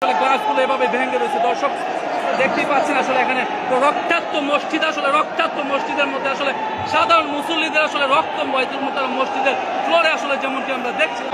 গ্লাসগুলো এভাবে ভেঙে রয়েছে। দর্শক দেখতেই পাচ্ছেন আসলে এখানে রক্তাক্ত মসজিদ, আসলে রক্তাক্ত মসজিদের মধ্যে আসলে সাধারণ মুসল্লিদের আসলে রক্ত বাইতুল মুকাররম মসজিদের ফ্লোরে আসলে যেমনটি আমরা দেখছি।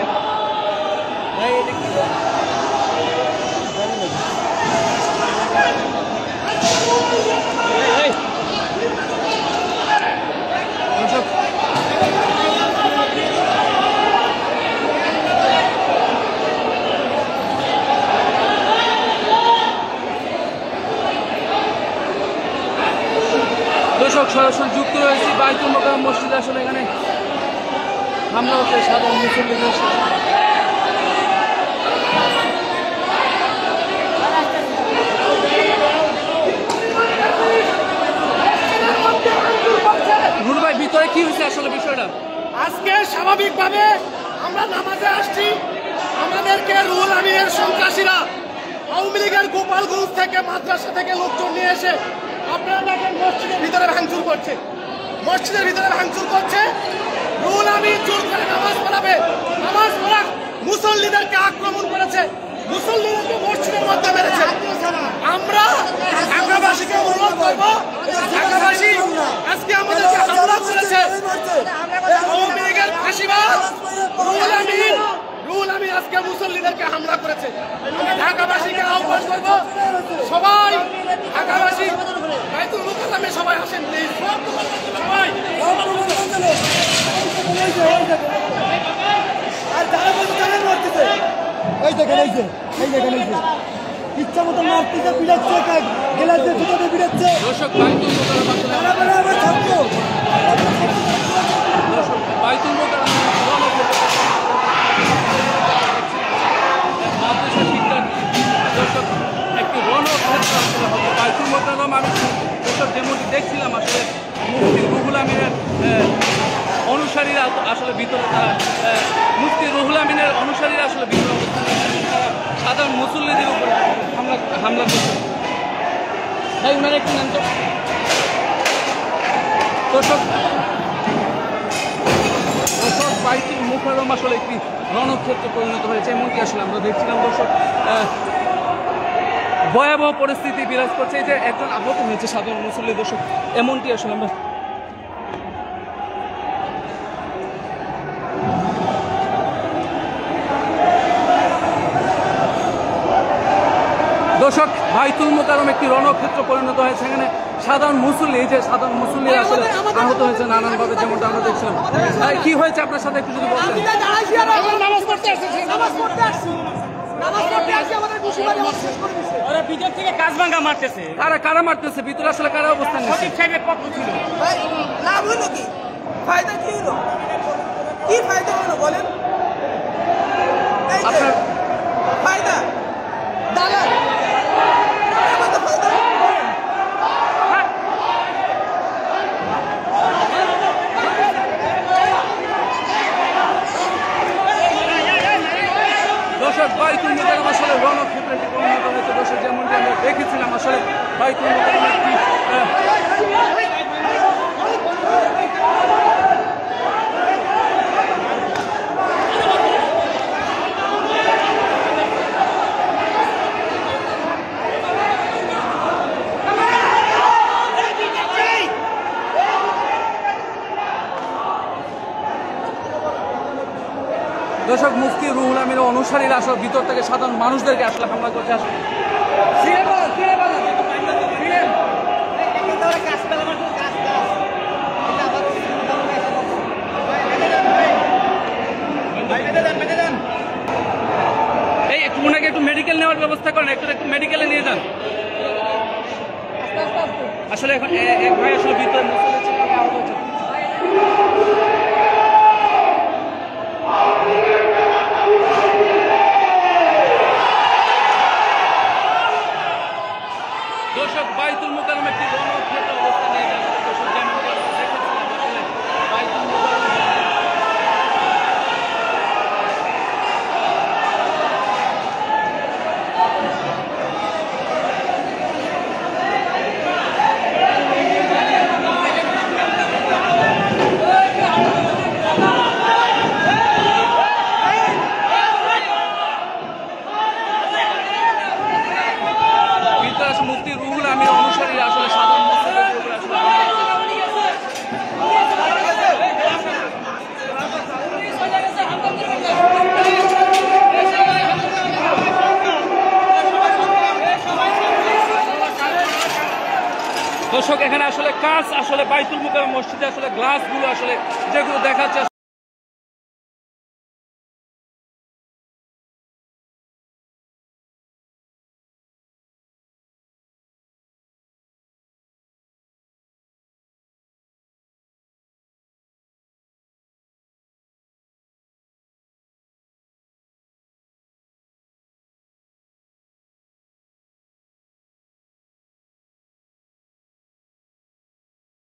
দর্শক সরাসরি যুক্ত রয়েছে বাইতুল মুকাররম মসজিদে, আসলে এখানে হামলা হচ্ছে সাধারণ মুসল্লিদের। নুর ভাই, ভিতরে কি হয়েছে আসলে বিষয়টা? আজকে স্বাভাবিকভাবে আমরা নামাজে আসছি, আমাদেরকে রুহুল আমিনের সন্ত্রাসীরা আওয়ামী লীগের গোপালগঞ্জ থেকে মাদ্রাসা থেকে লোকজন নিয়ে এসে আপনারা দেখেন মসজিদের ভিতরে ভাঙচুর করছে, মসজিদের ভিতরে ভাঙচুর করছে। রুহুল আমিন জোর করে নামাজ পড়াবে, নামাজ পড়া মুসল্লিদেরকে আক্রমণ করেছে, মুসল্লিদেরকে মসজিদের মধ্যে মেরেছে। আমরা ঢাকাবাসীকে অনুরোধ করবো, ঢাকাবাসী আজকে আমাদেরকে হামলা করেছে আওয়ামী লীগের ফাঁসিবাদ রুহুল আমিন আজকে মুসল্লিদেরকে হামলা করেছে। আমি ঢাকাবাসীকে আহ্বান করবো, সবাই ঢাকাবাসী বাইতুল মুকাররমে সবাই আসেন প্লিজ, সবাই। আর যারা মারতেছে এই দেখেন, এই দেখেন ইচ্ছা মতো মারতেছে, পিড়াচ্ছে, গেলাতে জুতোতে পিড়াচ্ছে। দর্শক বাইতুল মুকাররম মাদ্রাসা শিক্ষার্থী দর্শক একটি রণক্ষেত্র আসলে হবে বাইতুল মুকাররম। আমি দর্শক যেমনটি দেখছিলাম আসলে মুফতি রুহুল আমিনের অনুসারীরা আসলে ভিতরে, তারা মুফতি রুহুল আমিনের অনুসারীরা আসলে ভিতরে অবস্থান, তারা সাধারণ মুসল্লিদের উপর হামলা করছে। ভাই উনারা একটু নেন তো। দর্শক বাইতুল মুকাররম আসলে একটি রণক্ষেত্রে পরিণত হয়েছে, এমনকি আসলে আমরা দেখছিলাম। দর্শক ভয়াবহ পরিস্থিতি বিরাজ করছে, এই যে একজন আহত হয়েছে সাধারণ মুসল্লি। দর্শক এমনটি আসলে আমরা দর্শক বাইতুল মুকাররম একটি রণক্ষেত্র পরিণত হয়েছে, এখানে সাধারণ মুসল্লি, এই যে সাধারণ মুসল্লি আসলে আহত হয়েছে নানানভাবে, যেমনটা আমরা দেখছিলাম। কি হয়েছে আপনার সাথে একটু যদি বলতেন। কারা মারতেছে ভিতরে, আসলে কারা অবস্থান নিচ্ছে? লাভ হলো কি, ফায়দা কি হলো, কি ফায়দা হলো বলেন? আপনার ফায়দা দালাল দর্শক বাইতুল মুকাররম আসলে রণক্ষেত্রে পরিণত হয়েছে। দর্শক যেমনটি আমরা দেখেছিলাম আসলে বাইতুল মুকাররম একটি দর্শক মুফতি রুহুল আমিনের অনুসারীরা আসলে ভিতর থেকে সাধারণ মানুষদেরকে আসলে হামলা করছে। এই একটু ওনাকে একটু মেডিকেল নেওয়ার ব্যবস্থা করেন, একটু মেডিকেলে নিয়ে যান। আসলে এখন এক ভাই আসলে ভিতরে দর্শক বাইতুল মুকাররম একটি রণক্ষেত্র অবস্থা নিয়ে যাচ্ছে। দর্শক যেমন দেখেছিলাম আসলে বাইতুল মুকাররম দর্শক এখানে আসলে কাজ আসলে বাইতুল মুকাররম মসজিদে আসলে গ্লাসগুলো আসলে যেগুলো দেখাচ্ছে